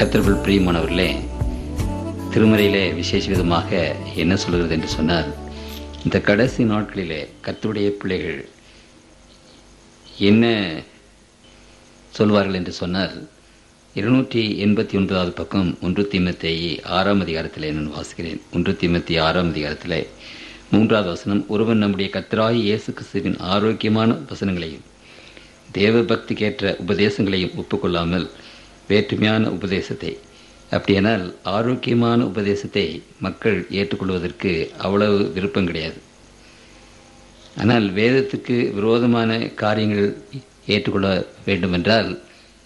கர்த்தருக்குள் பிரியமானவர்களே, திருமறையிலே விசேஷ விதமாக என்ன சொல்கிறது என்று சொன்னால், இந்த கடைசி நாட்களிலே கர்த்தருடைய பிள்ளைகள் என்ன சொல்வார்கள் என்று சொன்னால், 289வது பக்கம் 1 தீமோத்தேயு 6ஆம் அதிகாரத்திலே நான் வாசிக்கிறேன். 1 தீமோத்தேயு 6ஆம் அதிகாரத்திலே 3வது வசனம், ஒருவன் நம்முடைய கர்த்தராகிய இயேசு கிறிஸ்துவின் ஆரோக்கியமான வசனங்களையும் தேவ பக்திக்கேற்ற உபதேசங்களையும் ஒப்புக்கொள்ளாமல் வேற்றுமையான உபதேசத்தை, அப்படியானால் ஆரோக்கியமான உபதேசத்தை மக்கள் ஏற்றுக்கொள்வதற்கு அவ்வளவு விருப்பம் கிடையாது. ஆனால் வேதத்துக்கு விரோதமான காரியங்கள் ஏற்றுக்கொள்ள வேண்டுமென்றால்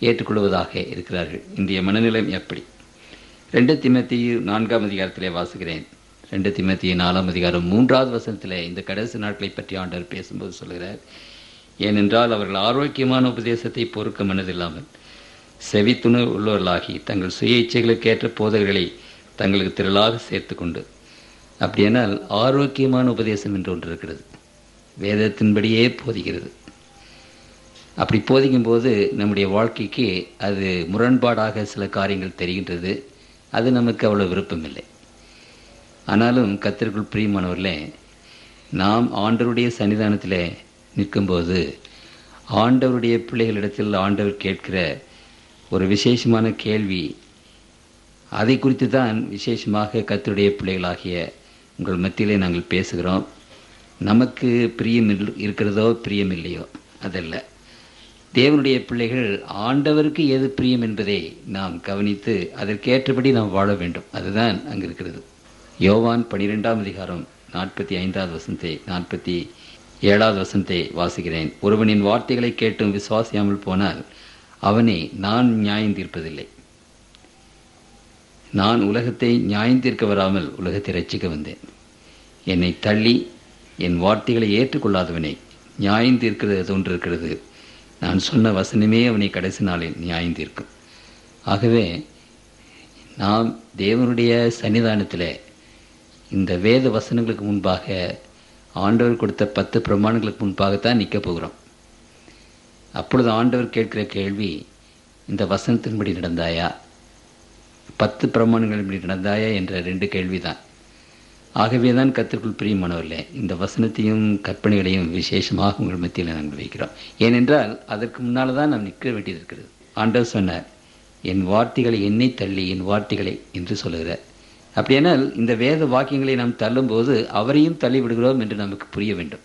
ஏற்றுக்கொள்வதாக இருக்கிறார்கள். இன்றைய மனநிலையம் எப்படி? 2 தீமோத்தேயு 4ஆம் அதிகாரத்திலே வாசிக்கிறேன். 2 தீமோத்தேயு 4ஆம் அதிகாரம் 3வது வசனத்திலே இந்த கடைசி நாட்களை பற்றி ஆண்டவர் பேசும்போது சொல்கிறார், ஏனென்றால் அவர்கள் ஆரோக்கியமான உபதேசத்தை பொறுக்க மனதில்லாமல் செவித்துணு உள்ளவர்களாகி தங்கள் சுய இச்சைகளுக்கேற்ற போதகர்களை தங்களுக்கு திரளாக சேர்த்து கொண்டு, அப்படியானால் ஆரோக்கியமான உபதேசம் என்று ஒன்று இருக்கிறது, வேதத்தின்படியே போதிக்கிறது. அப்படி போதிக்கும் போது நம்முடைய வாழ்க்கைக்கு அது முரண்பாடாக சில காரியங்கள் தெரிகின்றது. அது நமக்கு அவ்வளோ விருப்பமில்லை. ஆனாலும் கர்த்தருக்குள் பிரியமானவர்களே, நாம் ஆண்டவருடைய சன்னிதானத்தில் நிற்கும்போது ஆண்டவருடைய பிள்ளைகளிடத்தில் ஆண்டவர் கேட்கிற ஒரு விசேஷமான கேள்வி, அதை குறித்து தான் விசேஷமாக கர்த்தருடைய பிள்ளைகளாகிய உங்கள் மத்தியிலே நாங்கள் பேசுகிறோம். நமக்கு பிரியம் இருக்கிறதோ பிரியம் இல்லையோ அதல்ல, தேவனுடைய பிள்ளைகள் ஆண்டவருக்கு எது பிரியம் என்பதை நாம் கவனித்து அதற்கேற்றபடி நாம் வாழ வேண்டும். அதுதான் அங்கு இருக்கிறது. யோவான் 12ஆம் அதிகாரம் 45வது வசனத்தை 47வது வசனத்தை வாசிக்கிறேன். ஒருவனின் வார்த்தைகளை கேட்டும் விசுவாசியாமல் போனால் அவனை நான் நியாயம் தீர்ப்பதில்லை. நான் உலகத்தை நியாயம் தீர்க்க வராமல் உலகத்தை ரட்சிக்க வந்தேன். என்னை தள்ளி என் வார்த்தைகளை ஏற்றுக்கொள்ளாதவனை நியாயம் தீர்க்கிறது ஒன்று இருக்கிறது. நான் சொன்ன வசனமே அவனை கடைசி நாளில் நியாயம் தீர்க்கும். ஆகவே நாம் தேவனுடைய சன்னிதானத்தில் இந்த வேத வசனங்களுக்கு முன்பாக, ஆண்டவர் கொடுத்த 10 பிரமாணங்களுக்கு முன்பாகத்தான் நிற்கப் போகிறோம். அப்பொழுது ஆண்டவர் கேட்கிற கேள்வி, இந்த வசனத்தின்படி நடந்தாயா, 10 பிரமாணங்களின்படி நடந்தாயா என்ற 2 கேள்விதான். ஆகவே தான் கர்த்தருக்குள் பிரியமானவர்களே, இந்த வசனத்தையும் கற்பனைகளையும் விசேஷமாக உங்கள் மத்தியில் நாங்கள் வைக்கிறோம். ஏனென்றால் அதற்கு முன்னால் தான் நாம் நிற்க வேண்டியது இருக்கிறது. ஆண்டவர் சொன்னார், என் வார்த்தைகளை என்னை தள்ளி என் வார்த்தைகளை என்று சொல்லுகிறார். அப்படியானால் இந்த வேத வாக்கியங்களை நாம் தள்ளும்போது அவரையும் தள்ளிவிடுகிறோம் என்று நமக்கு புரிய வேண்டும்.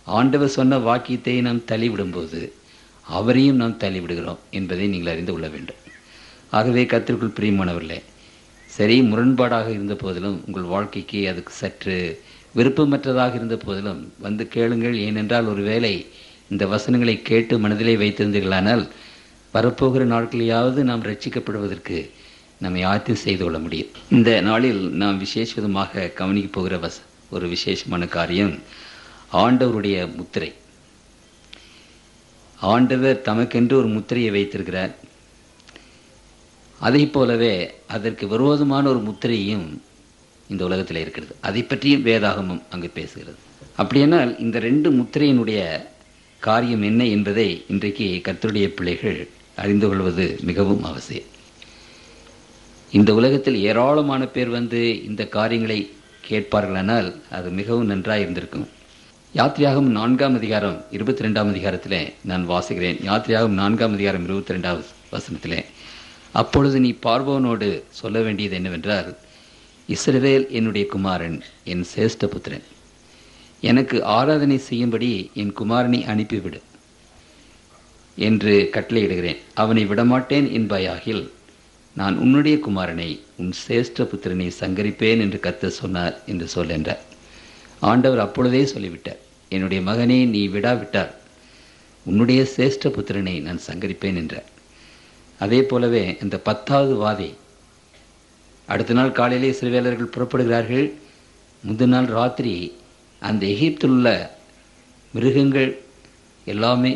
ஆண்டவர் சொன்ன வாக்கியத்தை நாம் தள்ளிவிடும்போது அவரையும் நாம் தள்ளிவிடுகிறோம் என்பதை நீங்கள் அறிந்து கொள்ள வேண்டும். ஆகவே கர்த்தருக்குள் பிரியமானவர்களே, சரி, முரண்பாடாக இருந்த போதிலும், உங்கள் வாழ்க்கைக்கு அதுக்கு சற்று விருப்பமற்றதாக இருந்த போதிலும் வந்து கேளுங்கள். ஏனென்றால் ஒருவேளை இந்த வசனங்களை கேட்டு மனதிலே வைத்திருந்தீர்களானால் வரப்போகிற நாட்களையாவது நாம் ரட்சிக்கப்படுவதற்கு நம்மை ஆயத்தம் செய்து கொள்ள முடியும். இந்த நாளில் நாம் விசேஷ விதமாக கவனிக்க போகிற ஒரு விசேஷமான காரியம் ஆண்டவருடைய முத்திரை. ஆண்டவர் தமக்கென்று ஒரு முத்திரையை வைத்திருக்கிறார். அதை போலவே அதற்கு விரோதமான ஒரு முத்திரையும் இந்த உலகத்தில் இருக்கிறது. அதை பற்றியும் வேதாகமம் அங்கு பேசுகிறது. அப்படியானால் இந்த 2 முத்திரையினுடைய காரியம் என்ன என்பதை இன்றைக்கு கர்த்தருடைய பிள்ளைகள் அறிந்து கொள்வது மிகவும் அவசியம். இந்த உலகத்தில் ஏராளமான பேர் வந்து இந்த காரியங்களை கேட்பார்களானால் அது மிகவும் நன்றாக இருந்திருக்கும். யாத்திரையாகமம் 4ஆம் அதிகாரம் 22ஆம் அதிகாரத்திலே நான் வாசிக்கிறேன். யாத்திரையாகமம் 4ஆம் அதிகாரம் 22வது வசனத்திலே, அப்பொழுது நீ பார்வோனோடு சொல்ல வேண்டியது என்னவென்றால், இஸ்ரவேல் என்னுடைய குமாரன், என் சேஷ்ட புத்திரன், எனக்கு ஆராதனை செய்யும்படி என் குமாரனை அனுப்பிவிடு என்று கட்டளையிடுகிறேன். அவனை விடமாட்டேன் என்பாயாகில் நான் உன்னுடைய குமாரனை, உன் சேஷ்ட புத்திரனை சங்கரிப்பேன் என்று கர்த்தர் சொன்னார் என்று சொல் என்றார். ஆண்டவர் அப்பொழுதே சொல்லிவிட்டார், என்னுடைய மகனே, நீ விடாவிட்டால் உன்னுடைய சேஷ்ட புத்திரனை நான் சங்கரிப்பேன் என்றார். அதே போலவே இந்த 10வது வாதை, அடுத்த நாள் காலையிலே இஸ்ரவேலர்கள் புறப்படுகிறார்கள். முந்தின நாள் ராத்திரி அந்த எகிப்தில் உள்ள மிருகங்கள் எல்லாமே,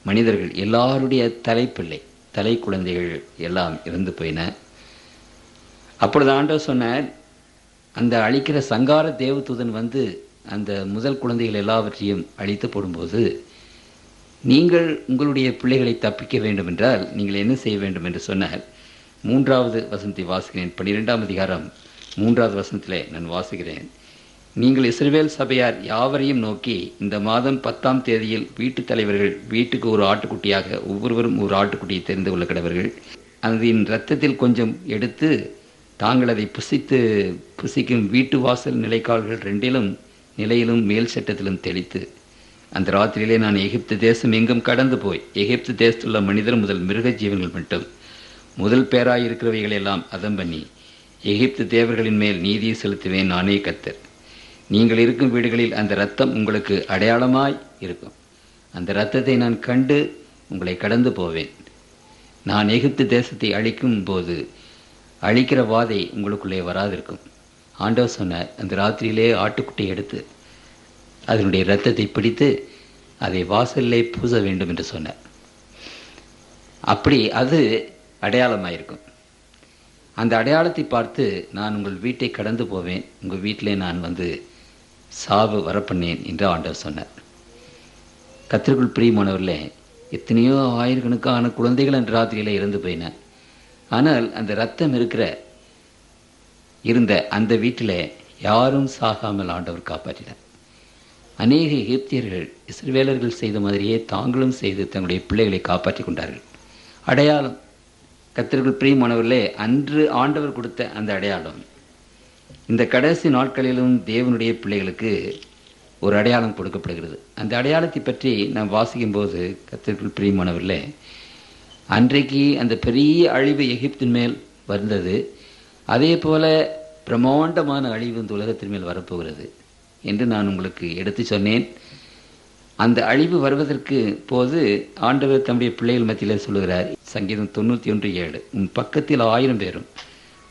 மனிதர்கள் எல்லாருடைய தலைப்பிள்ளை, தலை குழந்தைகள் எல்லாம் இறந்து போயின. அப்பொழுது ஆண்டவர் சொன்னார், அந்த அழிக்கிற சங்கார தேவதூதன் வந்து அந்த முதல் குழந்தைகள் எல்லாவற்றையும் அழித்து போடும்போது, நீங்கள் உங்களுடைய பிள்ளைகளை தப்பிக்க வேண்டும் என்றால் நீங்கள் என்ன செய்ய வேண்டும் என்று சொன்னால், மூன்றாவது வசனத்தை வாசிக்கிறேன். 12ஆம் அதிகாரம் 3வது வசனத்திலே நான் வாசிக்கிறேன். நீங்கள் இஸ்ரவேல் சபையார் யாவரையும் நோக்கி, இந்த மாதம் 10ஆம் தேதியில் வீட்டுத் தலைவர்கள் வீட்டுக்கு ஒரு ஆட்டுக்குட்டியாக ஒவ்வொருவரும் ஒரு ஆட்டுக்குட்டியை தெரிந்து கொள்ள கடவர்கள். அதன் இரத்தத்தில் கொஞ்சம் எடுத்து தாங்கள் அதை புசிக்கும் வீட்டு வாசல் நிலைக்கால்கள் 2லும் நிலையிலும் மேல் சட்டத்திலும் தெளித்து, அந்த ராத்திரியிலே நான் எகிப்து தேசம் எங்கும் கடந்து போய் எகிப்து தேசத்துள்ள மனிதர் முதல் மிருக ஜீவன்கள் மட்டும் முதல் பேராயிருக்கிறவைகளெல்லாம் அதம் பண்ணி எகிப்து தேவர்களின் மேல் நீதியை செலுத்துவேன். நானே கர்த்தர். நீங்கள் இருக்கும் வீடுகளில் அந்த இரத்தம் உங்களுக்கு அடையாளமாய் இருக்கும். அந்த இரத்தத்தை நான் கண்டு உங்களை கடந்து போவேன். நான் எகிப்து தேசத்தை அழிக்கும் போது அழிக்கிற வாதை உங்களுக்குள்ளே வராதிருக்கும். ஆண்டவர் சொன்னார், அந்த ராத்திரியிலே ஆட்டுக்குட்டி எடுத்து அதனுடைய இரத்தத்தை பிடித்து அதை வாசலிலே பூச வேண்டும் என்று சொன்னார். அப்படி அது அடையாளமாயிருக்கும். அந்த அடையாளத்தை பார்த்து நான் உங்கள் வீட்டை கடந்து போவேன், உங்கள் வீட்டிலே நான் வந்து சாவு வரப்பண்ணேன் என்று ஆண்டவர் சொன்னார். கர்த்தருக்குள் பிரியமானவர்களே, எத்தனையோ ஆயிரக்கணக்கான குழந்தைகள் அந்த ராத்திரியில இறந்து போயின. ஆனால் அந்த இரத்தம் இருந்த அந்த வீட்டில் யாரும் சாகாமல் ஆண்டவர் காப்பாற்றினார். அநேக எகிப்தியர்கள் இஸ்ரவேலர்கள் செய்த மாதிரியே தாங்களும் செய்து தங்களுடைய பிள்ளைகளை காப்பாற்றி கொண்டார்கள். அடையாளம், கர்த்தருக்குள் பிரியமானவர்களே, அன்று ஆண்டவர் கொடுத்த அந்த அடையாளம் இந்த கடைசி நாட்களிலும் தேவனுடைய பிள்ளைகளுக்கு ஒரு அடையாளம் கொடுக்கப்படுகிறது. அந்த அடையாளத்தை பற்றி நாம் வாசிக்கும் போது கர்த்தருக்குள் பிரியமானவர்களே, அன்றைக்கு அந்த பெரிய அழிவு எகிப்தின் மேல் வந்தது, அதே போல பிரம்மாண்டமான அழிவு இந்த உலகத்தின் மேல் வரப்போகிறது என்று நான் உங்களுக்கு எடுத்து சொன்னேன். அந்த அழிவு வருவதற்கு போது ஆண்டவர் தம்முடைய பிள்ளைகள் மத்தியில் சொல்லுகிறார். சங்கீதம் 91:7, உன் பக்கத்தில் 1000 பேரும்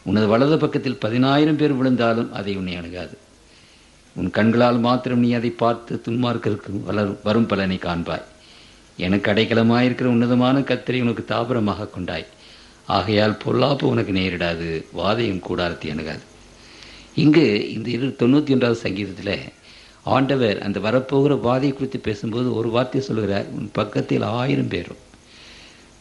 உனது வலது பக்கத்தில் 10,000 பேர் விழுந்தாலும் அதை உன்னை அணுகாது. உன் கண்களால் மாத்திரம் நீ அதை பார்த்து துன்மார்க்கருக்கு வரும் பலனை காண்பாய். எனக்கு அடைக்கலமாயிருக்கிற உன்னதமான கர்த்தரை உனக்கு தாபரமாக கொண்டாய். ஆகையால் பொல்லாப்பு உனக்கு நேரிடாது, வாதையும் கூடாரத்தை அணுகாது. இங்கு இந்த 91வது சங்கீதத்தில் ஆண்டவர் அந்த வரப்போகிற வாதை குறித்து பேசும்போது ஒரு வார்த்தை சொல்கிறார். உன் பக்கத்தில் 1000 பேரும்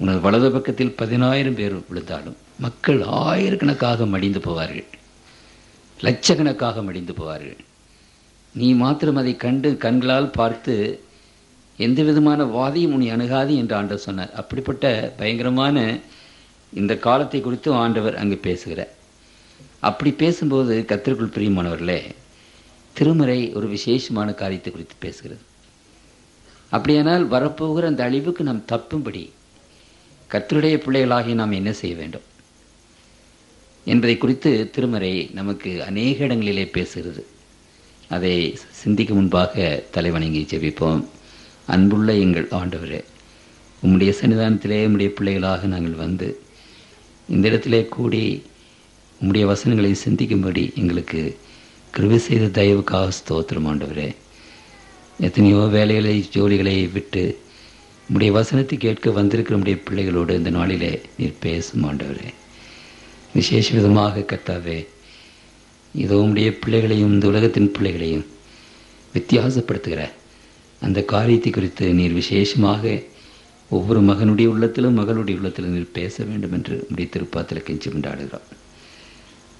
உனது வலது பக்கத்தில் 10,000 பேர் விழுந்தாலும் மக்கள் ஆயிரக்கணக்காக மடிந்து போவார்கள், லட்சக்கணக்காக மடிந்து போவார்கள். நீ மாத்திரம் அதை கண்டு கண்களால் பார்த்து எந்த விதமான வாதையும் உன்னை அணுகாது என்று ஆண்டவர் சொன்னார். அப்படிப்பட்ட பயங்கரமான இந்த காலத்தை குறித்து ஆண்டவர் அங்கு பேசுகிறார். அப்படி பேசும்போது கர்த்தருக்குள் பிரியமானவர்களே, திருமறை ஒரு விசேஷமான காரியத்தை குறித்து பேசுகிறது. அப்படியானால் வரப்போகிற அந்த அழிவுக்கு நாம் தப்பும்படி கர்த்தருடைய பிள்ளைகளாகி நாம் என்ன செய்ய வேண்டும் என்பதை குறித்து திருமறை நமக்கு அநேக இடங்களிலே பேசுகிறது. அதை சிந்திக்க முன்பாக தலைவணங்கி ஜெபிப்போம். அன்புள்ள எங்கள் ஆண்டவரே, உம்முடைய சன்னிதானத்திலே உம்முடைய பிள்ளைகளாக நாங்கள் வந்து இந்த இடத்திலே கூடி உம்முடைய வசனங்களை சிந்திக்கும்படி எங்களுக்கு கிருபை செய்த தயவுக்காக ஸ்தோத்திரம் ஆண்டவரே. எத்தனையோ வேலைகளை ஜோலிகளை விட்டு உம்முடைய வசனத்தை கேட்க வந்திருக்கிற உம்முடைய பிள்ளைகளோடு இந்த நாளிலே நீர் பேசும் ஆண்டவரே. விசேஷ விதமாக கர்த்தாவே, இதோ உம்முடைய பிள்ளைகளையும் இந்த உலகத்தின் பிள்ளைகளையும் வித்தியாசப்படுத்துகிற அந்த காரியத்தை குறித்து நீர் விசேஷமாக ஒவ்வொரு மகனுடைய உள்ளத்திலும் மகளுடைய உள்ளத்திலும் நீர் பேச வேண்டும் என்று உம்முடைய திருப்பாத்தில் கெஞ்சி கொண்டாடுகிறோம்.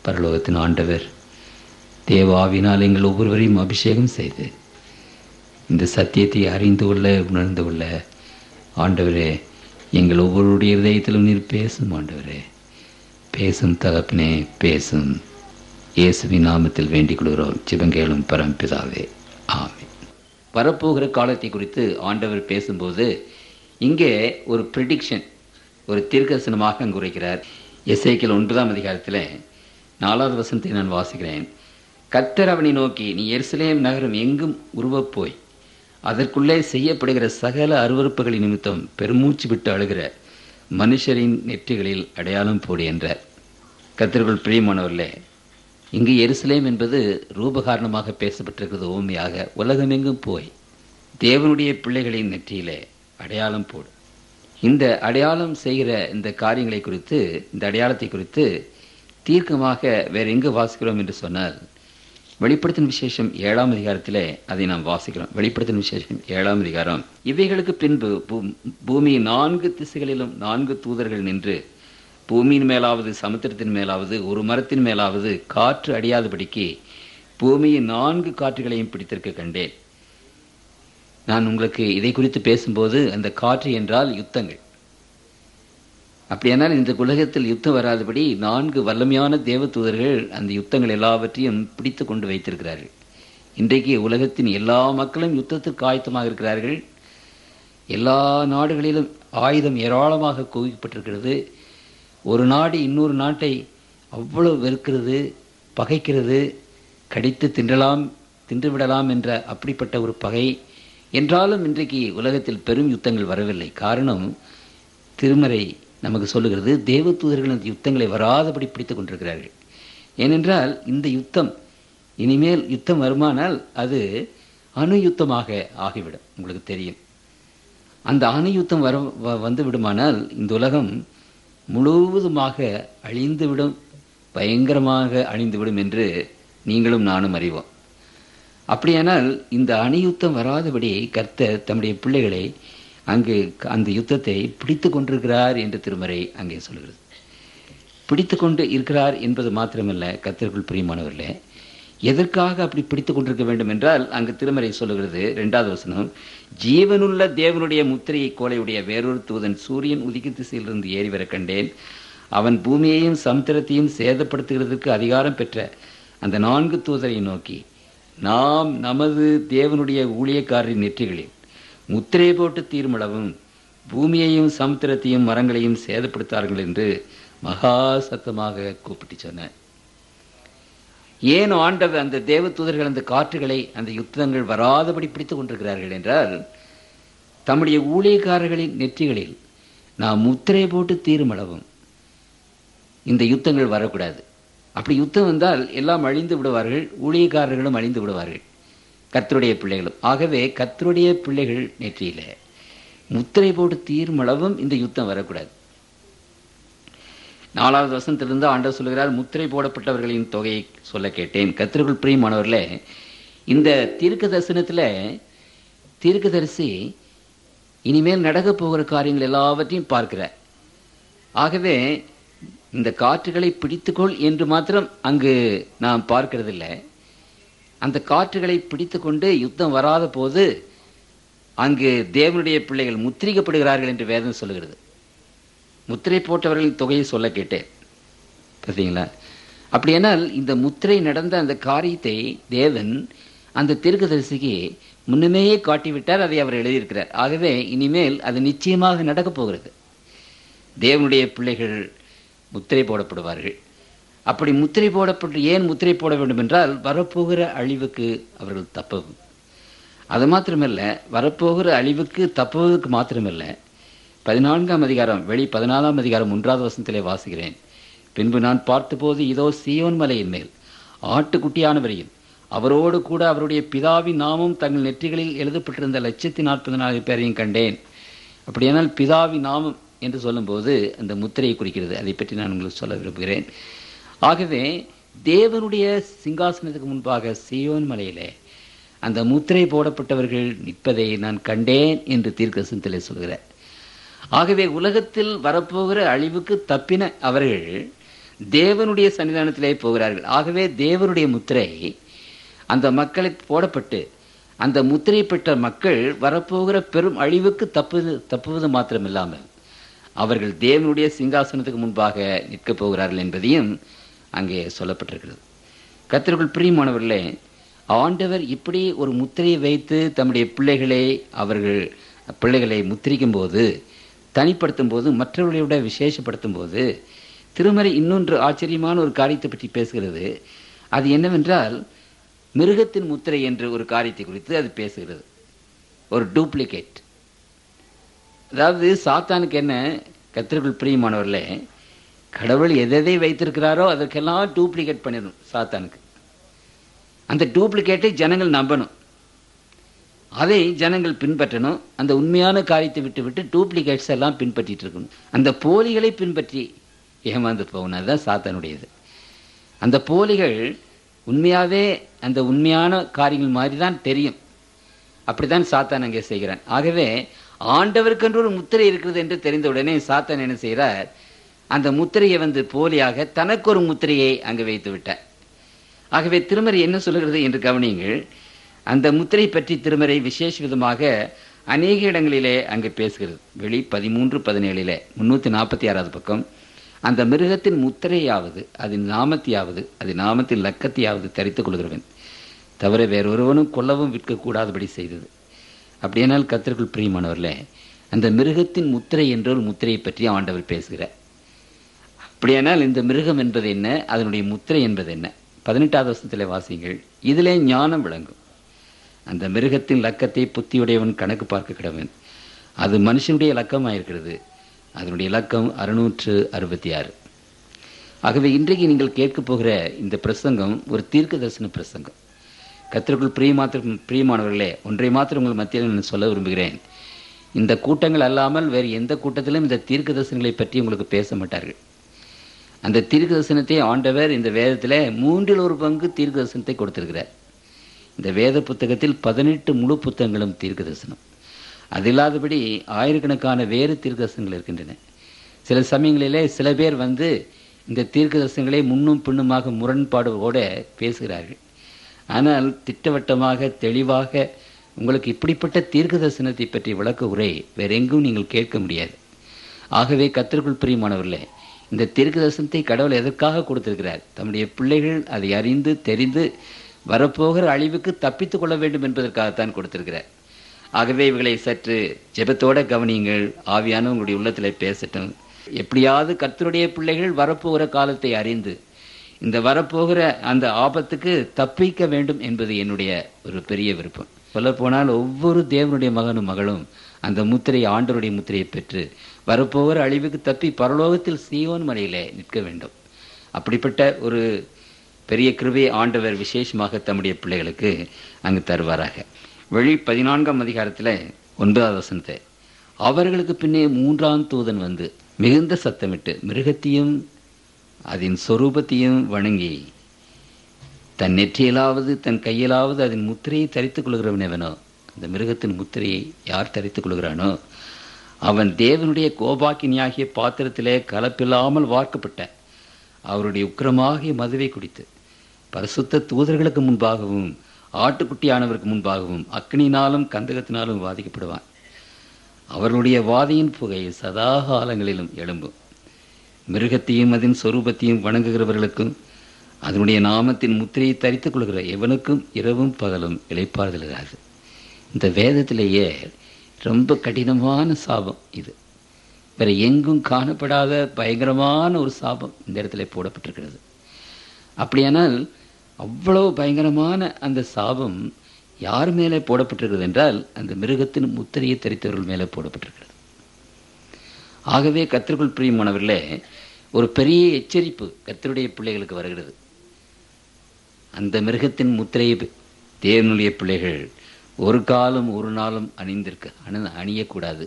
பரலோகத்தின் ஆண்டவர், தேவாவினால் எங்கள் ஒவ்வொருவரையும் அபிஷேகம் செய்து இந்த சத்தியத்தை அறிந்து கொள்ள உணர்ந்து கொள்ள ஆண்டவரே, எங்கள் ஒவ்வொருடைய இதயத்திலும் நீர் பேசும் ஆண்டவரே. பேசும் தகப்பனே, பேசும். இயேசுவின் நாமத்தில் வேண்டிக் கொள்கிறோம் ஜெபங்கேளும் பரம்பிதாவே, ஆமென். வரப்போகிற காலத்தை குறித்து ஆண்டவர் பேசும்போது இங்கே ஒரு ப்ரெடிக்ஷன், ஒரு தீர்க்கதரிசனமாக அங்கு உரைக்கிறார். எசேக்கியேல் 9ஆம் அதிகாரத்தில் 4வது வசனத்தை நான் வாசிக்கிறேன். கர்த்தர் அவனை நோக்கி, நீ எருசலேம் நகரம் எங்கும் உருவப்போய் அதற்குள்ளே செய்யப்படுகிற சகல அருவருப்புகளின் நிமித்தம் பெருமூச்சு விட்டு அழுகிற மனுஷரின் நெற்றிகளில் அடையாளம் போடு என்றார். கர்த்தருக்குள் பிரியமானவர்களே, இங்கு எருசலேம் என்பது ரூபகாரணமாக பேசப்பட்டிருக்கிறது. ஓமையாக உலகமெங்கும் போய் தேவனுடைய பிள்ளைகளின் நெற்றியிலே அடையாளம் போடு. இந்த அடையாளம் செய்கிற இந்த காரியங்களை குறித்து, இந்த அடையாளத்தை குறித்து தீர்க்கமாக வேற எங்கு வாசிக்கிறோம் என்று சொன்னால் வெளிப்படுத்தின விசேஷம் 7ஆம் அதிகாரத்திலே அதை நாம் வாசிக்கிறோம். வெளிப்படுத்தின விசேஷம் 7ஆம் அதிகாரம். இவைகளுக்கு பின்பு பூமி 4 திசைகளிலும் 4 தூதர்கள் நின்று பூமியின் மேலாவது சமுத்திரத்தின் மேலாவது ஒரு மரத்தின் மேலாவது காற்று அடியாதபடிக்கு பூமியின் 4 காற்றுகளையும் பிடித்திருக்க கண்டேன். நான் உங்களுக்கு இதை குறித்து பேசும்போது அந்த காற்று என்றால் யுத்தங்கள். அப்படியானால் இந்த உலகத்தில் யுத்தம் வராதபடி 4 வல்லமையான தேவ தூதர்கள் அந்த யுத்தங்கள் எல்லாவற்றையும் பிடித்து கொண்டு வைத்திருக்கிறார்கள். இன்றைக்கு உலகத்தின் எல்லா மக்களும் யுத்தத்திற்கு ஆயத்தமாக இருக்கிறார்கள். எல்லா நாடுகளிலும் ஆயுதம் ஏராளமாக குவிக்கப்பட்டிருக்கிறது. ஒரு நாடு இன்னொரு நாட்டை அவ்வளவு வெறுக்கிறது, பகைக்கிறது, கடித்து தின்றுவிடலாம் என்ற அப்படிப்பட்ட ஒரு பகை. என்றாலும் இன்றைக்கு உலகத்தில் பெரும் யுத்தங்கள் வரவில்லை. காரணம், திருமறை நமக்கு சொல்லுகிறது, தேவ தூதர்கள் அந்த யுத்தங்களை வராதபடி பிடித்துக் கொண்டிருக்கிறார்கள். ஏனென்றால் இந்த யுத்தம் இனிமேல் யுத்தம் வருமானால் அது அணு யுத்தமாக ஆகிவிடும். உங்களுக்கு தெரியும், அந்த அணு யுத்தம் வந்து விடுமானால் இந்த உலகம் முழுவதுமாக அழிந்துவிடும், பயங்கரமாக அழிந்துவிடும் என்று நீங்களும் நானும் அறிவோம். அப்படியானால் இந்த அணு யுத்தம் வராதபடி கர்த்தர் தம்முடைய பிள்ளைகளை அங்கு அந்த யுத்தத்தை பிடித்து கொண்டிருக்கிறார் என்று திருமறை அங்கே சொல்கிறது. பிடித்து கொண்டு இருக்கிறார் என்பது மாத்திரமல்ல, கர்த்தருக்குள் பிரியமானவர்களே, எதற்காக அப்படி பிடித்து கொண்டிருக்க வேண்டும் என்றால் அங்கு திருமறை சொல்லுகிறது 2வது வசனம், ஜீவனுள்ள தேவனுடைய முத்திரையை கோலையுடைய வேறொரு தூதன் சூரியன் உதிக்கும் திசையிலிருந்து ஏறி வர கண்டேன். அவன் பூமியையும் சமுத்திரத்தையும் சேதப்படுத்துகிறதுக்கு அதிகாரம் பெற்ற அந்த 4 தூதரை நோக்கி, நாம் நமது தேவனுடைய ஊழியக்காரரின் நெற்றிகளில் முத்திரை போட்டு தீர்மளவும் பூமியையும் சமுத்திரத்தையும் மரங்களையும் சேதப்படுத்தார்கள் என்று மகா சத்தமாக கூப்பிட்டு சொன்னார். ஏன் ஆண்டவர் அந்த தேவ தூதர்கள் அந்த காற்றுகளை அந்த யுத்தங்கள் வராதபடி பிடித்துக் கொண்டிருக்கிறார்கள் என்றால், தம்முடைய ஊழியக்காரர்களின் நெற்றிகளில் நாம் முத்திரை போட்டு தீர்மளவும் இந்த யுத்தங்கள் வரக்கூடாது. அப்படி யுத்தம் வந்தால் எல்லாம் அழிந்து விடுவார்கள், ஊழியக்காரர்களும் அழிந்து விடுவார்கள், கர்த்தருடைய பிள்ளைகளும். ஆகவே கர்த்தருடைய பிள்ளைகள் நெற்றியில முத்திரை போட்டு தீர்மளவும் இந்த யுத்தம் வரக்கூடாது. 4வது வசனத்திலிருந்து ஆண்டவர் சொல்கிறார், முத்திரை போடப்பட்டவர்களின் தொகையை சொல்ல கேட்டேன். கர்த்தருக்குள் பிரியமானவர்களே, இந்த தீர்க்க தரிசனத்துல தீர்க்கதரிசி இனிமேல் நடக்க போகிற காரியங்கள் எல்லாவற்றையும் பார்க்கிறார். ஆகவே இந்த காற்றுகளை பிடித்துக்கொள் என்று மாத்திரம் அங்கு நாம் பார்க்கிறதில்லை. அந்த காற்றுகளை பிடித்து கொண்டு யுத்தம் வராத போது அங்கு தேவனுடைய பிள்ளைகள் முத்திரிக்கப்படுகிறார்கள் என்று வேதம் சொல்லுகிறது. முத்திரை போட்டவர்களின் தொகையை சொல்ல கேட்டேன். பார்த்தீங்களா? அப்படியானால் இந்த முத்திரை நடந்த அந்த காரியத்தை தேவன் அந்த தீர்க்கதரிசிக்கு முன்னமேயே காட்டிவிட்டார். அதை அவர் எழுதியிருக்கிறார். ஆகவே இனிமேல் அது நிச்சயமாக நடக்கப் போகிறது. தேவனுடைய பிள்ளைகள் முத்திரை போடப்படுவார்கள். அப்படி முத்திரை போடப்பட்டு ஏன் முத்திரை போட வேண்டும் என்றால், வரப்போகிற அழிவுக்கு அவர்கள் தப்பவும். அது மாத்திரமல்ல, வரப்போகிற அழிவுக்கு தப்புவதற்கு மாத்திரமல்ல, 14ஆம் அதிகாரம் வெளி 14ஆம் அதிகாரம் 1வது வசனத்திலே வாசிக்கிறேன். பின்பு நான் பார்த்தபோது இதோ சீயோன் மலையின் மேல் ஆட்டுக்குட்டியானவரையும் அவரோடு கூட அவருடைய பிதாவின் நாமம் தங்கள் நெற்றிகளில் எழுதப்பட்டிருந்த 1,40,000 பேரையும் கண்டேன். அப்படியானால் பிதாவின் நாமம் என்று சொல்லும்போது அந்த முத்திரையை குறிக்கிறது. அதை பற்றி நான் உங்களுக்கு சொல்ல விரும்புகிறேன். ஆகவே தேவனுடைய சிங்காசனத்துக்கு முன்பாக சீயோன் மலையிலே அந்த முத்திரை போடப்பட்டவர்கள் நிற்பதை நான் கண்டேன் என்று தீர்க்கதரிசனத்திலே சொல்கிறார். ஆகவே உலகத்தில் வரப்போகிற அழிவுக்கு தப்பின அவர்கள் தேவனுடைய சன்னிதானத்திலே போகிறார்கள். ஆகவே தேவனுடைய முத்திரை அந்த மக்களை போடப்பட்டு அந்த முத்திரை பெற்ற மக்கள் வரப்போகிற பெரும் அழிவுக்கு தப்புவது மாத்திரமில்லாமல் அவர்கள் தேவனுடைய சிங்காசனத்துக்கு முன்பாக நிற்கப் போகிறார்கள் என்பதையும் அங்கே சொல்லப்பட்டிருக்கிறது. கர்த்தருக்குள் பிரியமானவர்களே, ஆண்டவர் இப்படி ஒரு முத்திரையை வைத்து தம்முடைய பிள்ளைகளை முத்திரிக்கும் போது, தனிப்படுத்தும் போது, மற்றவர்களை விட விசேஷப்படுத்தும் போது, திருமறை இன்னொன்று ஆச்சரியமான ஒரு காரியத்தை பற்றி பேசுகிறது. அது என்னவென்றால், மிருகத்தின் முத்திரை என்ற ஒரு காரியத்தை குறித்து அது பேசுகிறது. ஒரு டூப்ளிகேட். அதாவது சாத்தானுக்கு என்ன, கர்த்தருக்குள் பிரியமானவர்களே, கடவுள் எதை வைத்திருக்கிறாரோ அதற்கெல்லாம் டூப்ளிகேட் பண்ணிடணும் சாத்தானுக்கு. அந்த டூப்ளிகேட்டை ஜனங்கள் நம்பணும், அதை ஜனங்கள் பின்பற்றணும். அந்த உண்மையான காரியத்தை விட்டு டூப்ளிகேட்ஸ் எல்லாம் பின்பற்றிட்டு இருக்கணும். அந்த போலிகளை பின்பற்றி ஏமாந்து போகணும். அதுதான் சாத்தானுடையது. அந்த போலிகள் உண்மையாகவே அந்த உண்மையான காரியங்கள் மாதிரி தான் தெரியும். அப்படித்தான் சாத்தான் அங்கே செய்கிறான். ஆகவே ஆண்டவருக்கென்று ஒரு முத்திரை இருக்கிறது என்று தெரிந்தவுடனே சாத்தான் என்ன செய்கிறார், அந்த முத்திரையை போலியாக தனக்கு ஒரு முத்திரையை அங்கு வைத்து விட்டார். ஆகவே திருமறை என்ன சொல்லுகிறது என்று கவனியுங்கள். அந்த முத்திரை பற்றி திருமறை விசேஷ விதமாக அநேக இடங்களிலே அங்கு பேசுகிறது. வெளி 13:17 346 பக்கம், அந்த மிருகத்தின் முத்திரையாவது அதன் நாமத்தையாவது அதன் நாமத்தின் லக்கத்தையாவது தரித்துக் கொள்கிறவன் தவிர வேறொருவனும் கொல்லவும் விற்கக்கூடாதபடி செய்தது. அப்படியானால் கர்த்தருக்குள் பிரியமானவர்களே, அந்த மிருகத்தின் முத்திரை என்ற ஒரு முத்திரையை பற்றி ஆண்டவர் பேசுகிறார். அப்படியானால் இந்த மிருகம் என்பது என்ன, அதனுடைய முத்திரை என்பது என்ன? 18வது வசனத்திலே வாசிங்கள். இதிலே ஞானம் விளங்கும். அந்த மிருகத்தின் லக்கத்தை புத்தியுடையவன் கணக்கு பார்க்க கிடவன். அது மனுஷனுடைய லக்கமாயிருக்கிறது. அதனுடைய இலக்கம் 666. ஆகவே இன்றைக்கு நீங்கள் கேட்கப் போகிற இந்த பிரசங்கம் ஒரு தீர்க்க தரிசன பிரசங்கம். கர்த்தருக்குள் பிரியமானவர்களே, ஒன்றை மாத்திரம் உங்கள் மத்தியில் நான் சொல்ல விரும்புகிறேன். இந்த கூட்டங்கள் அல்லாமல் வேறு எந்த கூட்டத்திலும் இந்த தீர்க்க தரிசனங்களை பற்றி உங்களுக்கு பேச மாட்டார்கள். அந்த தீர்க்க தரிசனத்தை ஆண்டவர் இந்த வேதத்தில் 1/3 தீர்க்க தரிசனத்தை கொடுத்திருக்கிறார். இந்த வேத புத்தகத்தில் 18 முழு புத்தகங்களும் தீர்க்க தரிசனம். அது இல்லாதபடி ஆயிரக்கணக்கான வேறு தீர்க்க தரிசனங்கள் இருக்கின்றன. சில சமயங்களிலே சில பேர் இந்த தீர்க்க தரிசனங்களை முன்னும் பின்னுமாக முரண்பாடுகளோடு பேசுகிறார்கள். ஆனால் திட்டவட்டமாக தெளிவாக உங்களுக்கு இப்படிப்பட்ட தீர்க்க தரிசனத்தை பற்றி விளக்க உரை வேற எங்கும் நீங்கள் கேட்க முடியாது. ஆகவே கர்த்தருக்குள் பிரியமானவர்களே, இந்த தீர்க்க தரிசனத்தை கடவுள் எதற்காக கொடுத்திருக்கிறார்? தம்முடைய பிள்ளைகள் அதை அறிந்து தெரிந்து வரப்போகிற அழிவுக்கு தப்பித்துக் கொள்ள வேண்டும் என்பதற்காகத்தான் கொடுத்திருக்கிறார். ஆகவே இவைகளை சற்று ஜெபத்தோட கவனியுங்கள். ஆவியான உங்களுடைய உள்ளத்தில் பேசட்டும். எப்படியாவது கர்த்தருடைய பிள்ளைகள் வரப்போகிற காலத்தை அறிந்து இந்த வரப்போகிற அந்த ஆபத்துக்கு தப்பிக்க வேண்டும் என்பது என்னுடைய ஒரு பெரிய விருப்பம். சொல்லப்போனால் ஒவ்வொரு தேவனுடைய மகனும் மகளும் அந்த முத்திரையை, ஆண்டவருடைய முத்திரையை பெற்று வரப்போகிற அழிவுக்கு தப்பி பரலோகத்தில் சீயோன் மலையிலே நிற்க வேண்டும். அப்படிப்பட்ட ஒரு பெரிய கிருபையை ஆண்டவர் விசேஷமாக தம்முடைய பிள்ளைகளுக்கு அங்கு தருவாராக. வெளி 14ஆம் அதிகாரத்தில் 9வது வசனத்தை, அவர்களுக்கு பின்னே 3ஆம் தூதன் மிகுந்த சத்தமிட்டு மிருகத்தையும் அதன் சொரூபத்தையும் வணங்கி தன் நெற்றியிலாவது தன் கையிலாவது அதன் முத்திரையை தரித்துக் கொள்கிறவனவனோ, அந்த மிருகத்தின் முத்திரையை யார் தரித்துக் கொள்கிறானோ அவன் தேவனுடைய கோபாக்கினியாகிய பாத்திரத்திலே கலப்பில்லாமல் வார்க்கப்பட்ட அவருடைய உக்கிரமாகிய மதுவை குடித்து பரிசுத்த தூதர்களுக்கு முன்பாகவும் ஆட்டுக்குட்டியானவருக்கு முன்பாகவும் அக்னினாலும் கந்தகத்தினாலும் வாதிக்கப்படுவான். அவர்களுடைய வாதியின் புகை சதா காலங்களிலும் எழும்பும். மிருகத்தையும் அதன் சொரூபத்தையும் வணங்குகிறவர்களுக்கும் அதனுடைய நாமத்தின் முத்திரையை தரித்துக் கொள்கிற எவனுக்கும் இரவும் பகலும் இளைப்பாறுதல் இராது. இந்த வேதத்திலேயே ரொம்ப கடினமான சாபம் இது. வேற எங்கும் காணப்படாத பயங்கரமான ஒரு சாபம் இந்த இடத்துல போடப்பட்டிருக்கிறது. அப்படியானால் அவ்வளவு பயங்கரமான அந்த சாபம் யார் மேலே போடப்பட்டிருக்கிறது என்றால் அந்த மிருகத்தின் முத்திரையை தரித்தவர்கள் மேலே போடப்பட்டிருக்கிறது. ஆகவே கர்த்தருக்குள் பிரியமானவர்களே, ஒரு பெரிய எச்சரிப்பு கர்த்தருடைய பிள்ளைகளுக்கு வருகிறது. அந்த மிருகத்தின் முத்திரையை தேவனுடைய பிள்ளைகள் ஒரு காலம் ஒரு நாளும் அணியக்கூடாது.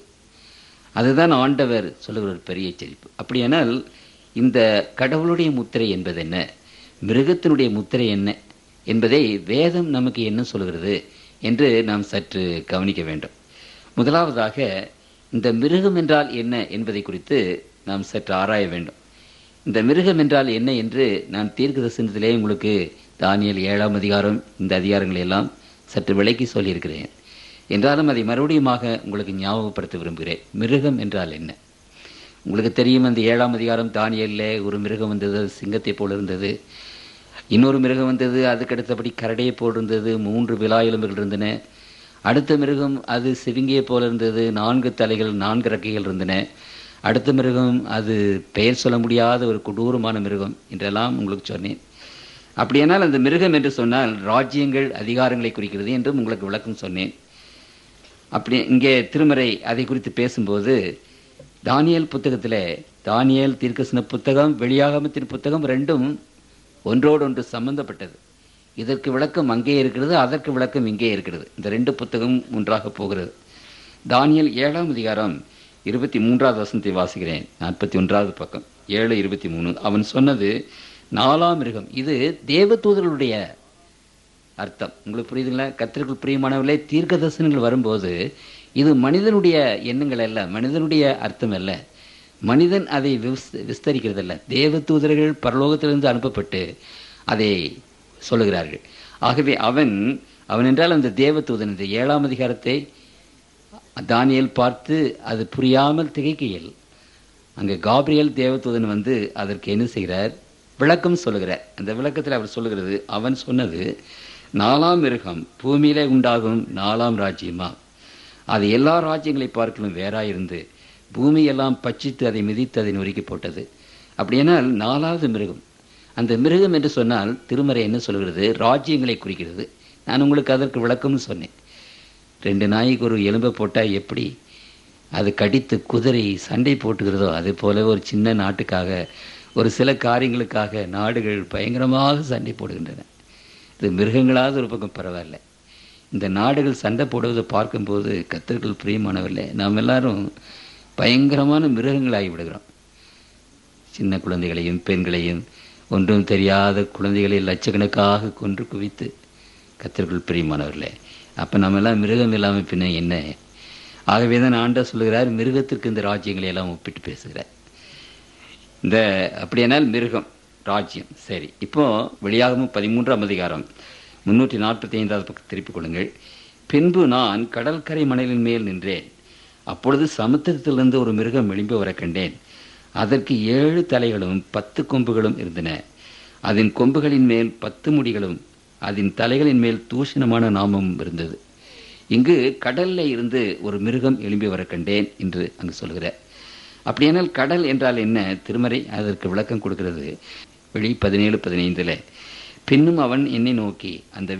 அதுதான் ஆண்டவர் சொல்லுகிற ஒரு பெரிய எச்சரிப்பு. அப்படியானால் இந்த கடவுளுடைய முத்திரை என்பது என்ன, மிருகத்தினுடைய முத்திரை என்ன என்பதை வேதம் நமக்கு என்ன சொல்கிறது என்று நாம் சற்று கவனிக்க வேண்டும். முதலாவதாக இந்த மிருகம் என்றால் என்ன என்பதை குறித்து நாம் சற்று ஆராய வேண்டும். இந்த மிருகம் என்றால் என்ன என்று நான் தீர்க்க தரிசனத்திலே உங்களுக்கு தானியேல் 7ஆம் அதிகாரம் இந்த அதிகாரங்களை எல்லாம் சற்று விளக்கி சொல்லியிருக்கிறேன். என்றாலும் அதை மறுபடியுமாக உங்களுக்கு ஞாபகப்படுத்த விரும்புகிறேன். மிருகம் என்றால் என்ன? உங்களுக்கு தெரியும், அந்த 7ஆம் அதிகாரம் தானியேலில் ஒரு மிருகம் வந்தது, சிங்கத்தை போல் இருந்தது. இன்னொரு மிருகம் வந்தது, அதுக்கடுத்தபடி கரடையை போல் இருந்தது, 3 விலா எலும்புகள் இருந்தன. அடுத்த மிருகம் அது சிவிங்கியை போல் இருந்தது, 4 தலைகள் 4 ரெக்கைகள் இருந்தன. அடுத்த மிருகம் அது பெயர் சொல்ல முடியாத ஒரு கொடூரமான மிருகம் என்றெல்லாம் உங்களுக்கு சொன்னேன். அப்படியானால் அந்த மிருகம் என்று சொன்னால் ராஜ்யங்கள் அதிகாரங்களை குறிக்கிறது என்றும் உங்களுக்கு விளக்கம் சொன்னேன். அப்படி இங்கே திருமறை அதை குறித்து பேசும்போது தானியேல் புத்தகத்தில் தானியேல் தீர்க்கதரிசன புத்தகம், வெளியாகமத்தின் புத்தகம் ரெண்டும் ஒன்றோடொன்று சம்பந்தப்பட்டது. இதற்கு விளக்கம் அங்கே இருக்கிறது, அதற்கு விளக்கம் இங்கே இருக்கிறது. இந்த 2 புத்தகம் ஒன்றாக போகிறது. தானியேல் 7ஆம் அதிகாரம் 23வது வசனத்தை வாசிக்கிறேன். 41வது பக்கம் 7:23. அவன் சொன்னது 4ஆம் மிருகம். இது தேவதூதர்களுடைய அர்த்தம். உங்களுக்கு புரியுதுங்களா? கர்த்தருக்குள் பிரியமானவர்களே, தீர்க்க தரிசனங்கள் வரும்போது இது மனிதனுடைய எண்ணங்கள் அல்ல, மனிதனுடைய அர்த்தம் அல்ல. மனிதன் அதை விஸ்தரிக்கிறதில்ல. தேவ தூதர்கள் பரலோகத்திலிருந்து அனுப்பப்பட்டு அதை சொல்லுகிறார்கள். ஆகவே அவன் என்றால் அந்த தேவ தூதன். இந்த 7ஆம் அதிகாரத்தை தானியேல் பார்த்து அது புரியாமல் திகைக்கையில் அங்கே காபிரியேல் தேவதூதன் வந்து அதற்கு என்ன செய்கிறார்? விளக்கம் சொல்லுகிறார். அந்த விளக்கத்தில் அவர் சொல்லுகிறது, அவன் சொன்னது 4ஆம் மிருகம் பூமியிலே உண்டாகும் 4ஆம் ராஜ்யமா, அது எல்லா ராஜ்யங்களை பார்க்கலும் வேறாயிருந்து பூமியெல்லாம் பட்சித்து அதை மிதித்து அதை நொறுக்கி போட்டது. அப்படியானால் 4வது மிருகம், அந்த மிருகம் என்று சொன்னால் திருமறை என்ன சொல்கிறது? ராஜ்யங்களை குறிக்கிறது. நான் உங்களுக்கு அதற்கு விளக்கம்னு சொன்னேன். 2 நாய்க்கு ஒரு எலும்பை போட்டால் எப்படி அது கடித்து குதிரை சண்டை போட்டுக்கிறதோ, அதே போல ஒரு சின்ன நாட்டுக்காக ஒரு சில காரியங்களுக்காக நாடுகள் பயங்கரமாக சண்டை போடுகின்றன. இது மிருகங்களாவது ஒரு பக்கம் பரவாயில்ல. இந்த நாடுகள் சண்டை போடுவதை பார்க்கும்போது கர்த்தருக்குள் பிரியமானவில்லை, நாம் எல்லாரும் பயங்கரமான மிருகங்களாகி விடுகிறோம். சின்ன குழந்தைகளையும் பெண்களையும் ஒன்றும் தெரியாத குழந்தைகளை லட்சக்கணக்காக கொன்று குவித்து கர்த்தருக்குள் பிரியமானவர்களே, அப்போ நம்ம எல்லாம் மிருகம் இல்லாமல் பின்ன என்ன? ஆகவே தான் ஆண்டவர் சொல்லுகிறார், மிருகத்திற்கு இந்த ராஜ்யங்களை எல்லாம் ஒப்பிட்டு பேசுகிறார். இந்த அப்படியானால் மிருகம் ராஜ்யம். சரி, இப்போ வெளியாகமும் 13ஆம் அதிகாரம் 345வது பக்கம் திருப்பிக் கொள்ளுங்கள். பின்பு நான் கடற்கரை மணலின் மேல் நின்றேன். அப்பொழுது சமுத்திரத்திலிருந்து ஒரு மிருகம் எழும்பி வர கண்டேன். அதற்கு 7 தலைகளும் 10 கொம்புகளும் இருந்தன. அதன் கொம்புகளின் மேல் 10 முடிகளும் அதன் தலைகளின் மேல் தூஷணமான நாமமும் இருந்தது. இங்கு கடல்ல இருந்து ஒரு மிருகம் எழும்பி வர கண்டேன் என்று அங்கு சொல்கிறார். அப்படியானால் கடல் என்றால் என்ன? திருமறை அதற்கு விளக்கம் கொடுக்கிறது. வெளி 17:15. பின்னும் அவன் என்னை நோக்கி, அந்த